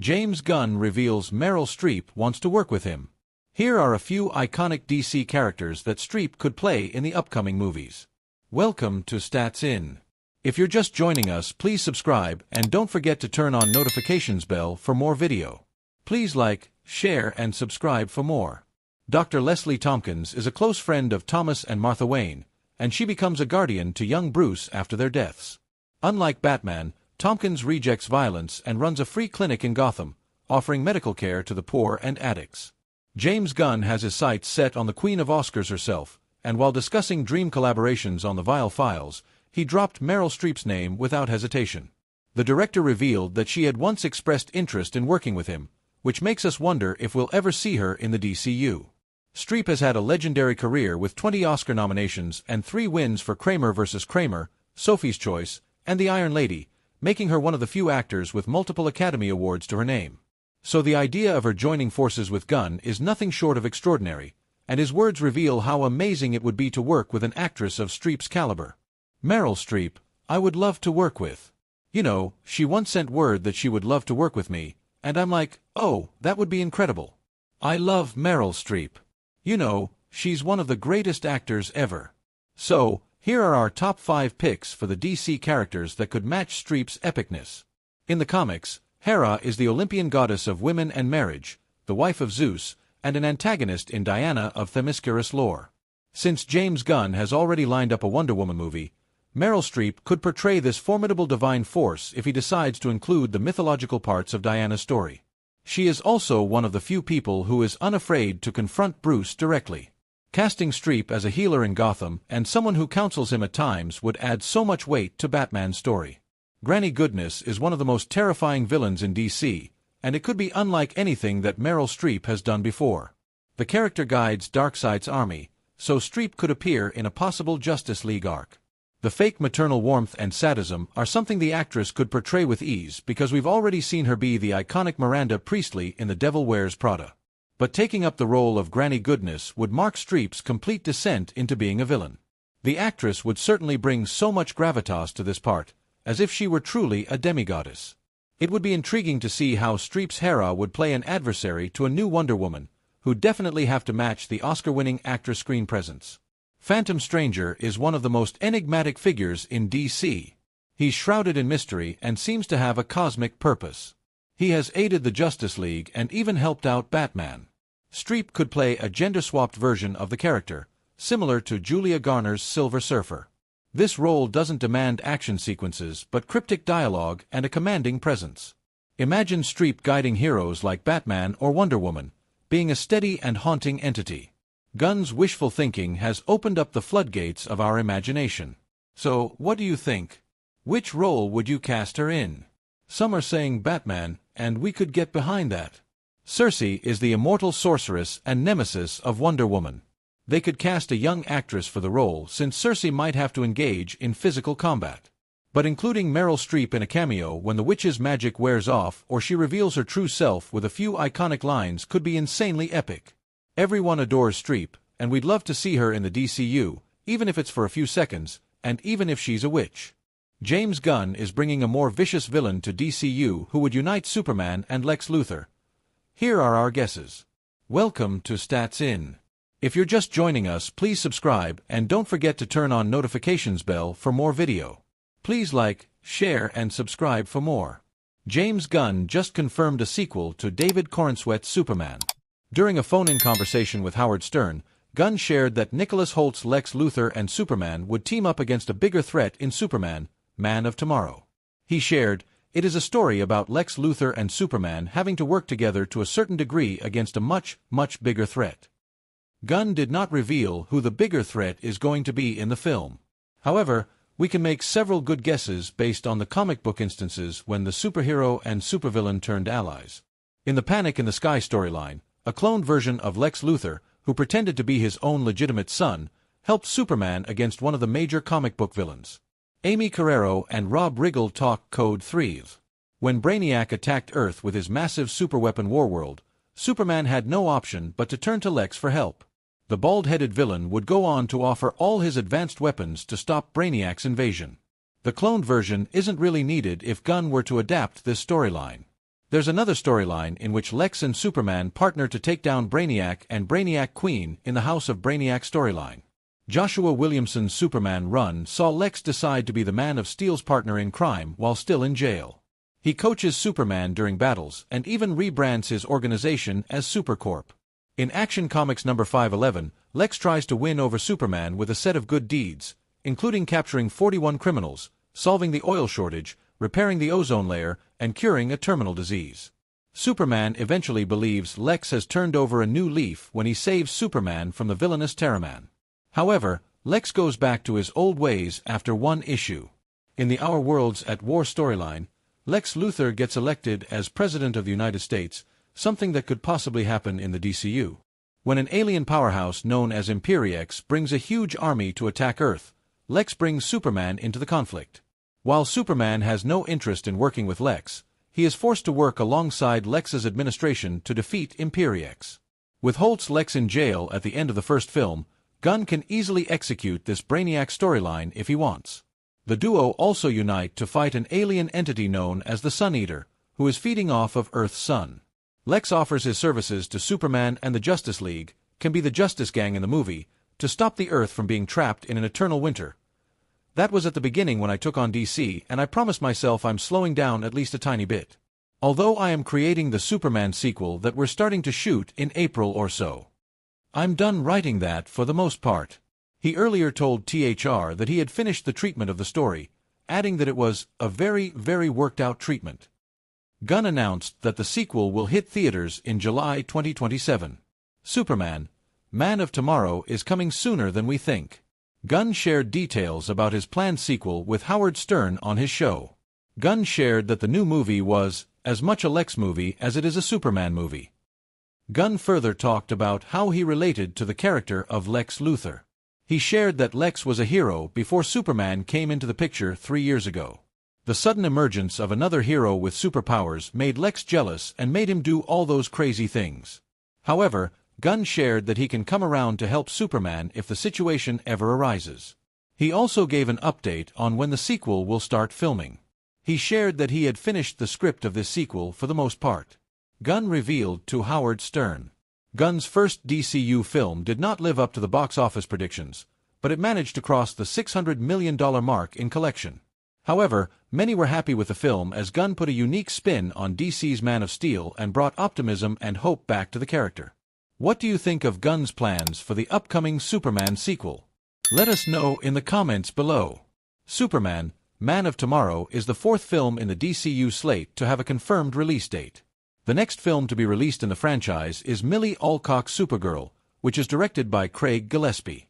James Gunn reveals Meryl Streep wants to work with him. Here are a few iconic DC characters that Streep could play in the upcoming movies. Welcome to Stats In. If you're just joining us, please subscribe and don't forget to turn on notifications bell for more video. Please like, share and subscribe for more. Dr. Leslie Tompkins is a close friend of Thomas and Martha Wayne, and she becomes a guardian to young Bruce after their deaths. Unlike Batman, Tompkins rejects violence and runs a free clinic in Gotham, offering medical care to the poor and addicts. James Gunn has his sights set on the Queen of Oscars herself, and while discussing dream collaborations on the Vile Files, he dropped Meryl Streep's name without hesitation. The director revealed that she had once expressed interest in working with him, which makes us wonder if we'll ever see her in the DCU. Streep has had a legendary career with 20 Oscar nominations and 3 wins for Kramer vs. Kramer, Sophie's Choice, and The Iron Lady, making her one of the few actors with multiple Academy Awards to her name. So the idea of her joining forces with Gunn is nothing short of extraordinary, and his words reveal how amazing it would be to work with an actress of Streep's caliber. Meryl Streep, I would love to work with. You know, she once sent word that she would love to work with me, and I'm like, oh, that would be incredible. I love Meryl Streep. You know, she's one of the greatest actors ever. So, here are our top 5 picks for the DC characters that could match Streep's epicness. In the comics, Hera is the Olympian goddess of women and marriage, the wife of Zeus, and an antagonist in Diana of Themyscirus lore. Since James Gunn has already lined up a Wonder Woman movie, Meryl Streep could portray this formidable divine force if he decides to include the mythological parts of Diana's story. She is also one of the few people who is unafraid to confront Bruce directly. Casting Streep as a healer in Gotham and someone who counsels him at times would add so much weight to Batman's story. Granny Goodness is one of the most terrifying villains in DC, and it could be unlike anything that Meryl Streep has done before. The character guides Darkseid's army, so Streep could appear in a possible Justice League arc. The fake maternal warmth and sadism are something the actress could portray with ease because we've already seen her be the iconic Miranda Priestley in The Devil Wears Prada. But taking up the role of Granny Goodness would mark Streep's complete descent into being a villain. The actress would certainly bring so much gravitas to this part, as if she were truly a demigoddess. It would be intriguing to see how Streep's Hera would play an adversary to a new Wonder Woman, who'd definitely have to match the Oscar-winning actress' screen presence. Phantom Stranger is one of the most enigmatic figures in DC. He's shrouded in mystery and seems to have a cosmic purpose. He has aided the Justice League and even helped out Batman. Streep could play a gender-swapped version of the character, similar to Julia Garner's Silver Surfer. This role doesn't demand action sequences but cryptic dialogue and a commanding presence. Imagine Streep guiding heroes like Batman or Wonder Woman, being a steady and haunting entity. Gunn's wishful thinking has opened up the floodgates of our imagination. So, what do you think? Which role would you cast her in? Some are saying Batman, and we could get behind that. Cersei is the immortal sorceress and nemesis of Wonder Woman. They could cast a young actress for the role since Cersei might have to engage in physical combat. But including Meryl Streep in a cameo when the witch's magic wears off or she reveals her true self with a few iconic lines could be insanely epic. Everyone adores Streep, and we'd love to see her in the DCU, even if it's for a few seconds, and even if she's a witch. James Gunn is bringing a more vicious villain to DCU who would unite Superman and Lex Luthor. Here are our guesses. Welcome to Stats In. If you're just joining us, please subscribe and don't forget to turn on notifications bell for more video. Please like, share and subscribe for more. James Gunn just confirmed a sequel to David Corenswet's Superman. During a phone-in conversation with Howard Stern, Gunn shared that Nicholas Holt's Lex Luthor and Superman would team up against a bigger threat in Superman, Man of Tomorrow. He shared, "It is a story about Lex Luthor and Superman having to work together to a certain degree against a much, much bigger threat." Gunn did not reveal who the bigger threat is going to be in the film. However, we can make several good guesses based on the comic book instances when the superhero and supervillain turned allies. In the Panic in the Sky storyline, a cloned version of Lex Luthor, who pretended to be his own legitimate son, helped Superman against one of the major comic book villains. Amy Carrero and Rob Riggle talk Code 3. When Brainiac attacked Earth with his massive superweapon Warworld, Superman had no option but to turn to Lex for help. The bald-headed villain would go on to offer all his advanced weapons to stop Brainiac's invasion. The cloned version isn't really needed if Gunn were to adapt this storyline. There's another storyline in which Lex and Superman partner to take down Brainiac and Brainiac Queen in the House of Brainiac storyline. Joshua Williamson's Superman run saw Lex decide to be the Man of Steel's partner in crime while still in jail. He coaches Superman during battles and even rebrands his organization as Supercorp. In Action Comics number 511, Lex tries to win over Superman with a set of good deeds, including capturing 41 criminals, solving the oil shortage, repairing the ozone layer, and curing a terminal disease. Superman eventually believes Lex has turned over a new leaf when he saves Superman from the villainous Terraman. However, Lex goes back to his old ways after one issue. In the Our Worlds at War storyline, Lex Luthor gets elected as President of the United States, something that could possibly happen in the DCU. When an alien powerhouse known as Imperiex brings a huge army to attack Earth, Lex brings Superman into the conflict. While Superman has no interest in working with Lex, he is forced to work alongside Lex's administration to defeat Imperiex. With Holt's Lex in jail at the end of the first film, Gunn can easily execute this Brainiac storyline if he wants. The duo also unite to fight an alien entity known as the Sun Eater, who is feeding off of Earth's sun. Lex offers his services to Superman and the Justice League, can be the Justice Gang in the movie, to stop the Earth from being trapped in an eternal winter. That was at the beginning when I took on DC, and I promised myself I'm slowing down at least a tiny bit. Although I am creating the Superman sequel that we're starting to shoot in April or so. I'm done writing that for the most part. He earlier told THR that he had finished the treatment of the story, adding that it was a very, very worked-out treatment. Gunn announced that the sequel will hit theaters in July 2027. Superman, Man of Tomorrow is coming sooner than we think. Gunn shared details about his planned sequel with Howard Stern on his show. Gunn shared that the new movie was as much a Lex movie as it is a Superman movie. Gunn further talked about how he related to the character of Lex Luthor. He shared that Lex was a hero before Superman came into the picture 3 years ago. The sudden emergence of another hero with superpowers made Lex jealous and made him do all those crazy things. However, Gunn shared that he can come around to help Superman if the situation ever arises. He also gave an update on when the sequel will start filming. He shared that he had finished the script of this sequel for the most part. Gunn revealed to Howard Stern. Gunn's first DCU film did not live up to the box office predictions, but it managed to cross the $600 million mark in collection. However, many were happy with the film as Gunn put a unique spin on DC's Man of Steel and brought optimism and hope back to the character. What do you think of Gunn's plans for the upcoming Superman sequel? Let us know in the comments below. Superman, Man of Tomorrow is the fourth film in the DCU slate to have a confirmed release date. The next film to be released in the franchise is Millie Alcock's Supergirl, which is directed by Craig Gillespie.